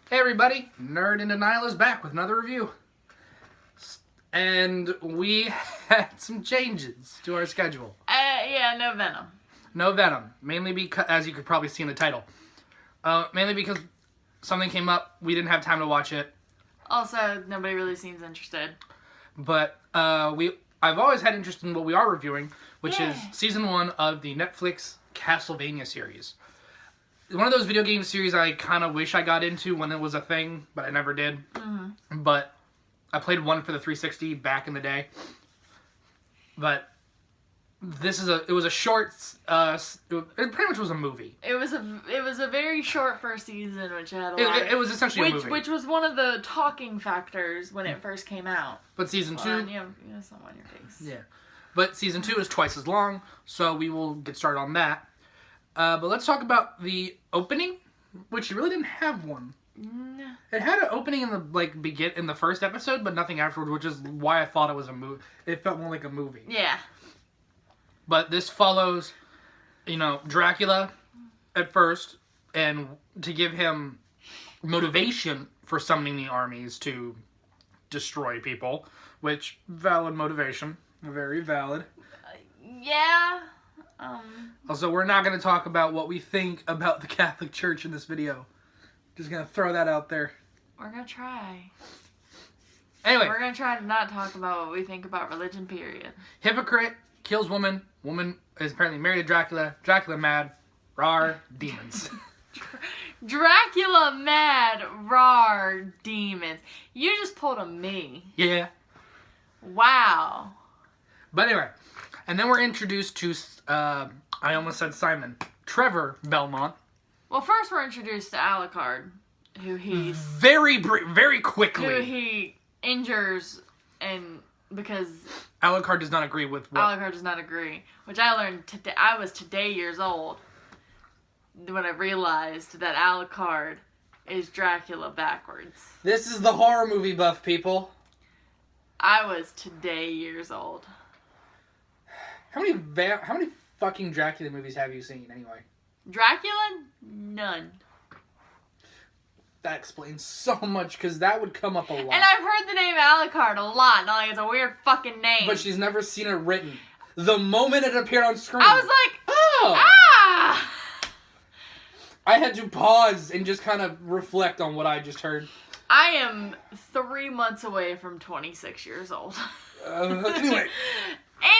Hey everybody, Nerd in Denial is back with another review. And we had some changes to our schedule. Yeah, no Venom. No Venom, mainly because, as you could probably see in the title, mainly because something came up, we didn't have time to watch it. Also, nobody really seems interested. But I've always had interest in what we are reviewing, which is Season 1 of the Netflix Castlevania series. One of those video game series I kind of wish I got into when it was a thing, but I never did. Mm-hmm. But I played one for the 360 back in the day. But it was a short, it pretty much was a movie. It was a very short first season, which had a lot. It was essentially a movie. Which was one of the talking factors when it first came out. But Season 2... You have something on your face. Yeah. But Season 2 is twice as long, so we will get started on that. But let's talk about the opening, which really didn't have one. No. It had an opening in the in the first episode, but nothing afterward, which is why I thought it was a movie. It felt more like a movie. Yeah. But this follows, Dracula at first, and to give him motivation for summoning the armies to destroy people, which valid motivation, very valid. Yeah. Also, we're not going to talk about what we think about the Catholic Church in this video. Just going to throw that out there. We're going to try. Anyway. We're going to try to not talk about what we think about religion, period. Hypocrite kills woman. Woman is apparently married to Dracula. Dracula mad. Rawr. Demons. Dracula mad. Rawr. Demons. You just pulled a me. Yeah. Wow. But anyway. And then we're introduced to, I almost said Simon, Trevor Belmont. Well, first we're introduced to Alucard, who he's... Very quickly. Who he injures, and because... Alucard does not agree with what... Alucard does not agree, which I learned today. I was today years old when I realized that Alucard is Dracula backwards. This is the horror movie buff, people. I was today years old. How many fucking Dracula movies have you seen, anyway? Dracula? None. That explains so much, because that would come up a lot. And I've heard the name Alucard a lot, not like it's a weird fucking name. But she's never seen it written. The moment it appeared on screen... I was like, oh! Ah! I had to pause and just kind of reflect on what I just heard. I am 3 months away from 26 years old.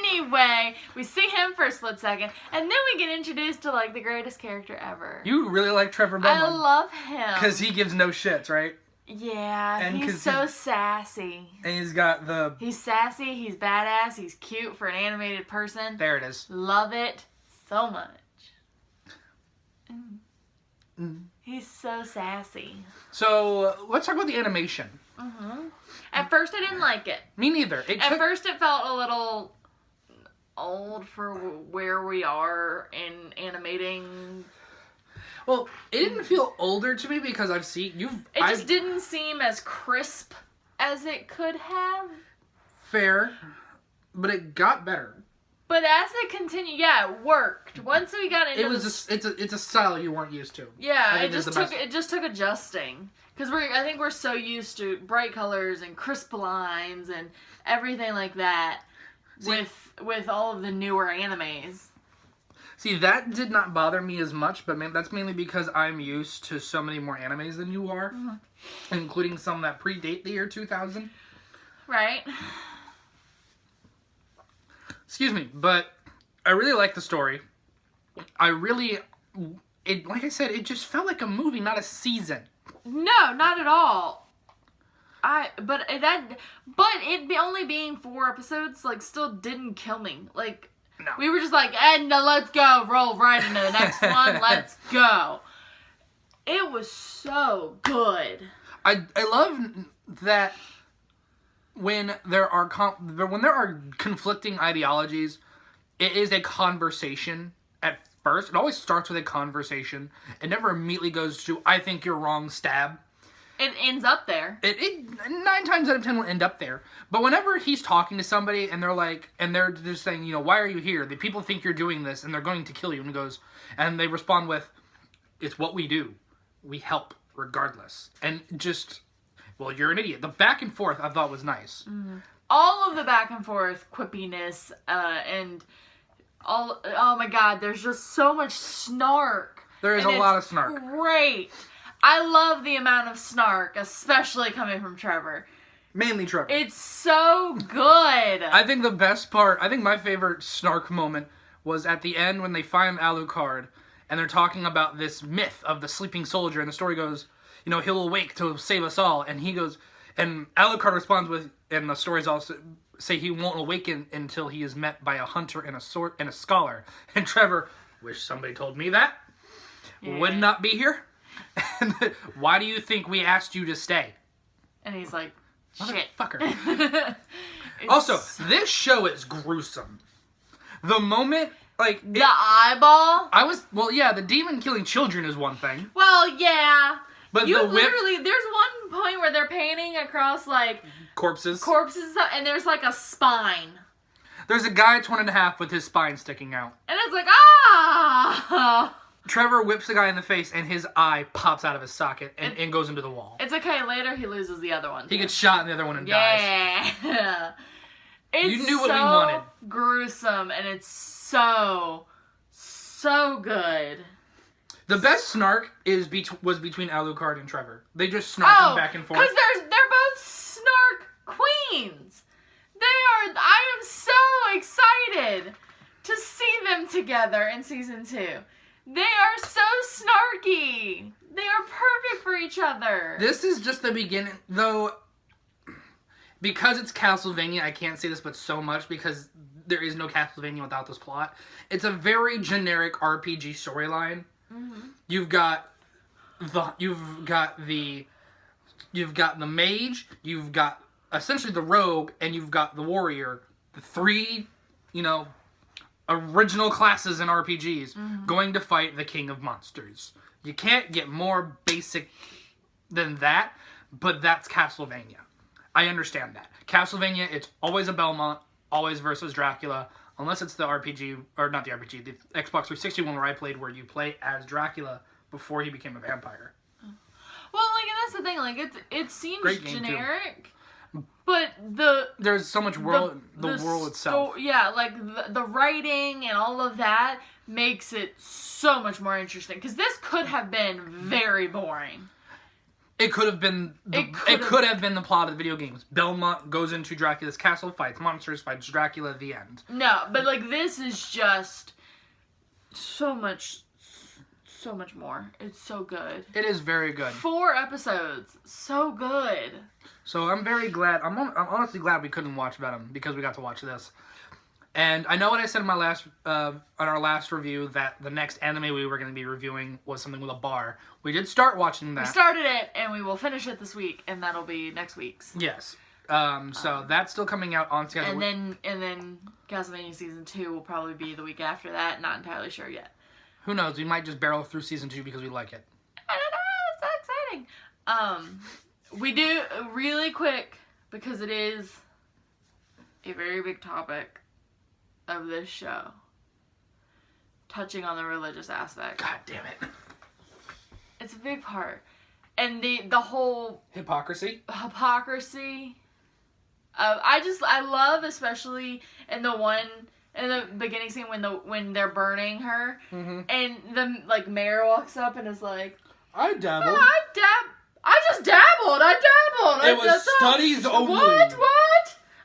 Anyway, we see him for a split second, and then we get introduced to, the greatest character ever. You really like Trevor Belmont. I love him. Because he gives no shits, right? Yeah, and he's so sassy. And he's got the... He's sassy, he's badass, he's cute for an animated person. There it is. Love it so much. He's so sassy. So, let's talk about the animation. Mm-hmm. At first, I didn't like it. Me neither. At first, it felt a little old for where we are in animating. Well, it didn't feel older to me because I've seen you. It just didn't seem as crisp as it could have. Fair, but it got better. But as it continued, it worked. Once we got into it's a style you weren't used to. Yeah, it just took adjusting because I think we're so used to bright colors and crisp lines and everything like that. With all of the newer animes. See, that did not bother me as much, but that's mainly because I'm used to so many more animes than you are, including some that predate the year 2000. Right. Excuse me, but I really like the story. Like I said, it just felt like a movie, not a season. No, not at all. But it only being 4 episodes, still didn't kill me. No. We were just like, Edna, let's go, roll right into the next one, let's go. It was so good. I love that when there are conflicting ideologies, it is a conversation at first. It always starts with a conversation. It never immediately goes to, I think you're wrong, stab. It ends up there. It 9 times out of 10 will end up there. But whenever he's talking to somebody and they're just saying, why are you here? The people think you're doing this and they're going to kill you. And he goes, and they respond with, it's what we do. We help. regardless. And just, well, you're an idiot. The back and forth I thought was nice. Mm-hmm. All of the back and forth quippiness and all, oh my god, there's just so much snark. There is a lot of snark. Great. I love the amount of snark, especially coming from Trevor. Mainly Trevor. It's so good. I think the best part, I think my favorite snark moment was at the end when they find Alucard and they're talking about this myth of the sleeping soldier, and the story goes, you know, he'll awake to save us all, and he goes, and Alucard responds with, and the stories also say he won't awaken until he is met by a hunter and a scholar. And Trevor, wish somebody told me that, would not be here. And why do you think we asked you to stay? And he's like, shit. Motherfucker. Also, this show is gruesome. The moment, like... The eyeball? The demon killing children is one thing. Well, yeah. But you literally, there's one point where they're painting across, like... Corpses, and there's, like, a spine. There's a guy torn in half with his spine sticking out. And it's like, ah! Trevor whips the guy in the face, and his eye pops out of his socket and goes into the wall. It's okay. Later, he loses the other one. He gets shot in the other one and dies. Yeah. You knew what we wanted. Gruesome, and it's so good. The best snark was between Alucard and Trevor. They just snarked back and forth. Because they're both snark queens. I am so excited to see them together in season 2. They are so snarky. They are perfect for each other. This is just the beginning, though. Because it's Castlevania, I can't say this but so much because there is no Castlevania without this plot. It's a very generic RPG storyline. Mm-hmm. You've got the mage, you've got essentially the rogue, and you've got the warrior. The 3, original classes in RPGs going to fight the king of monsters. You can't get more basic than that, but that's Castlevania. I understand that. Castlevania, it's always a Belmont, always versus Dracula, unless it's the RPG, or not the RPG, the Xbox 360 one where I played, where you play as Dracula before he became a vampire. Well, that's the thing, it seems generic, too. But there's so much world, the world itself. The writing and all of that makes it so much more interesting, because this could have been very boring. It could have been the plot of the video games. Belmont goes into Dracula's castle, fights monsters, fights Dracula at the end. No, but this is just so much more. It's so good. It is very good. 4 episodes. So good. So I'm very glad. I'm honestly glad we couldn't watch Venom because we got to watch this. And I know what I said in my on our last review that the next anime we were going to be reviewing was something with a bar. We did start watching that. We started it, and we will finish it this week, and that'll be next week's. Yes. So that's still coming out on schedule. And then Castlevania Season 2 will probably be the week after that. Not entirely sure yet. Who knows? We might just barrel through Season 2 because we like it. I don't know. It's so exciting. We do, really quick, because it is a very big topic of this show, touching on the religious aspect. God damn it. It's a big part. And the whole hypocrisy. I love, especially in the beginning scene when they're burning her, and the mayor walks up and is like, I dabbled. I just dabbled. It was studies only. What?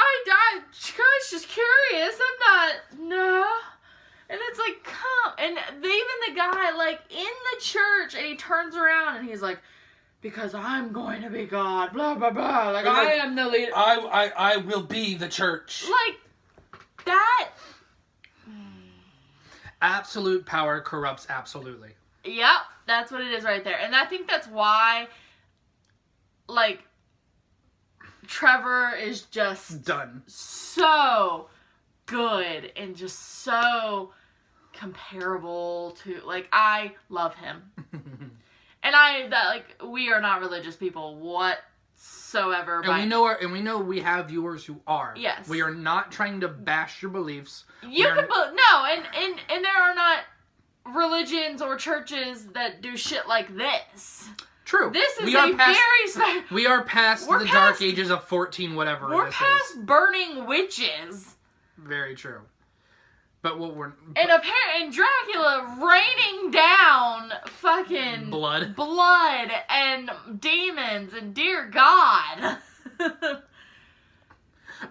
I was just curious. No. And it's like, come. And even the guy, in the church, and he turns around and he's like, because I'm going to be God, blah, blah, blah. I am the leader. I will be the church. That. Absolute power corrupts absolutely. Yep, that's what it is right there. And I think that's why, Trevor is just done. So good and just so comparable to, I love him. And we are not religious people whatsoever. And we know we have viewers who are. Yes. We are not trying to bash your beliefs. And there are not religions or churches that do shit like this. True. This is we are past, very special. We are past the dark ages of 14, whatever. We're past burning witches. Very true. But what we're and Dracula raining down fucking blood and demons and dear God.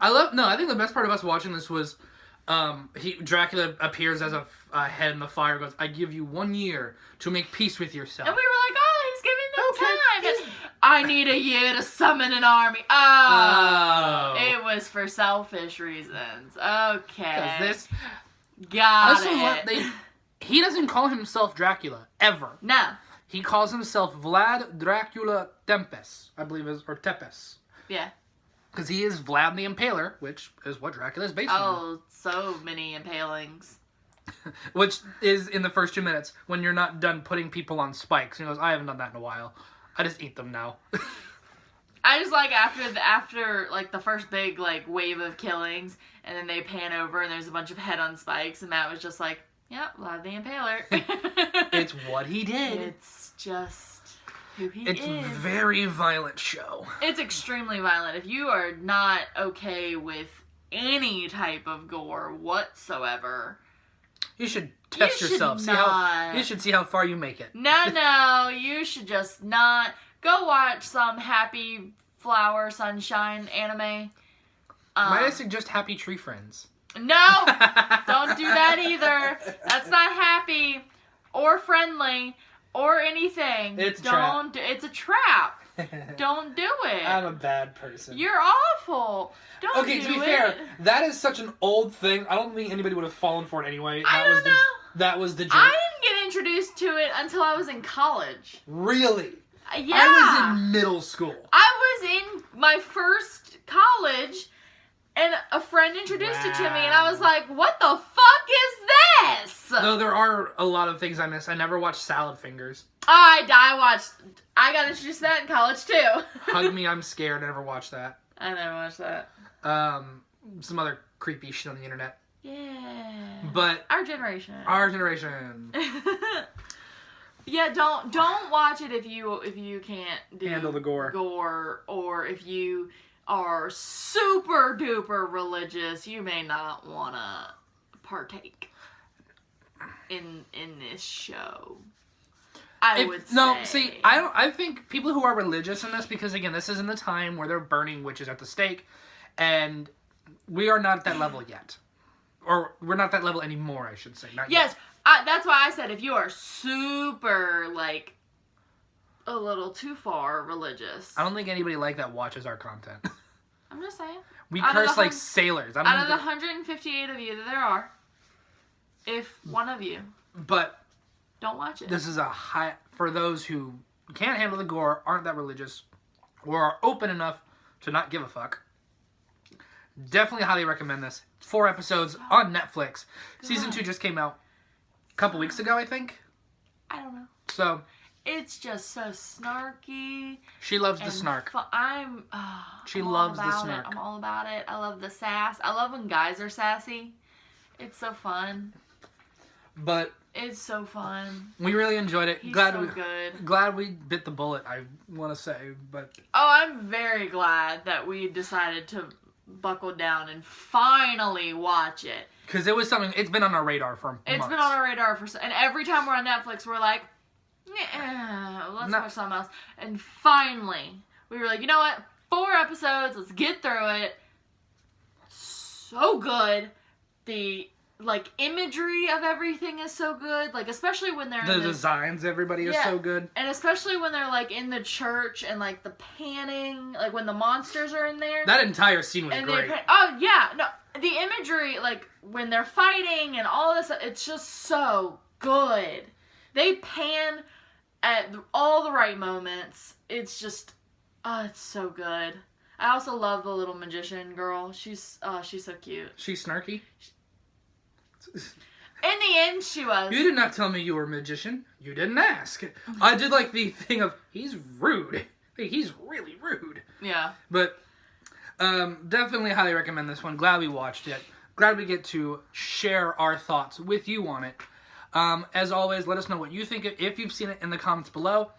I think the best part of us watching this was Dracula appears as a head in the fire, goes, I give you 1 year to make peace with yourself. And we were like, oh, he's giving them time. I need a year to summon an army. Oh. It was for selfish reasons. Okay. Because Got it. He doesn't call himself Dracula, ever. No. He calls himself Vlad Dracula Tempest, I believe or Tepes. Yeah. Because he is Vlad the Impaler, which is what Dracula is based on. Oh, so many impalings. Which is in the first 2 minutes, when you're not done putting people on spikes. He goes, I haven't done that in a while. I just eat them now. I just like after like the first big like wave of killings, and then they pan over and there's a bunch of head on spikes, and Matt was just like, "Yep, Vlad the Impaler." It's what he did. It's just who he is. It's a very violent show. It's extremely violent. If you are not okay with any type of gore whatsoever, you should test yourself. You should see how far you make it. No, you should just not. Go watch some Happy Flower Sunshine anime. Might I suggest Happy Tree Friends? No! Don't do that either. That's not happy or friendly or anything. It's a trap. Don't do it. I'm a bad person. You're awful. Don't do it. Okay, to be fair, that is such an old thing. I don't think anybody would have fallen for it anyway. That was the joke. I didn't get introduced to it until I was in college. Really? Yeah. I was in middle school. I was in my first college, and a friend introduced it to me, and I was like, what the fuck is this? Though there are a lot of things I miss. I never watched Salad Fingers. I got introduced to that in college, too. Hug Me, I'm Scared. I never watched that. I never watched that. Some other creepy shit on the internet. Yeah. But Our generation. Yeah, don't watch it if you can't handle the gore, or if you are super duper religious, you may not want to partake in this show. I think people who are religious in this, because again, this is in the time where they're burning witches at the stake, and we are not at that level yet. Or we're not that level anymore, I should say. Not yet. That's why I said if you are super, like, a little too far religious. I don't think anybody like that watches our content. I'm just saying. We curse like sailors. Out of the 158 of you that there are, if one of you. But. Don't watch it. This is for those who can't handle the gore, aren't that religious, or are open enough to not give a fuck. Definitely highly recommend this. 4 episodes on Netflix. Season 2 just came out a couple weeks ago, I think. I don't know. So. It's just so snarky. She loves the snark. She loves the snark. I'm all about it. I love the sass. I love when guys are sassy. It's so fun. But. It's so fun. We really enjoyed it. He's good. Glad we bit the bullet, I want to say. But. Oh, I'm very glad that we decided to buckle down and finally watch it. Because it was something, it's been on our radar for months. It's been on our radar and every time we're on Netflix, we're like, let's watch something else. And finally, we were like, you know what? 4 episodes, let's get through it. So good. The, like, imagery of everything is so good. Like, especially when they're the designs, everybody is so good. And especially when they're, like, in the church and, like, the panning, like, when the monsters are in there. That entire scene was great. The imagery, like, when they're fighting and all this, it's just so good. They pan at all the right moments. It's just, it's so good. I also love the little magician girl. She's so cute. She's snarky? In the end, she was. You did not tell me you were a magician. You didn't ask. I did like the thing of, he's rude. He's really rude. Yeah. But definitely highly recommend this one. Glad we watched it. Glad we get to share our thoughts with you on it. As always, let us know what you think if you've seen it in the comments below.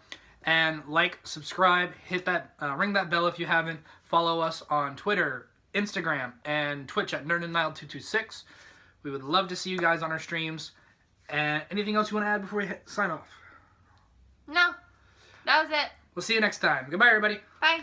And like, subscribe, hit that, ring that bell if you haven't. Follow us on Twitter, Instagram, and Twitch at NerdandNile226. We would love to see you guys on our streams. And anything else you want to add before we sign off? No. That was it. We'll see you next time. Goodbye, everybody. Bye.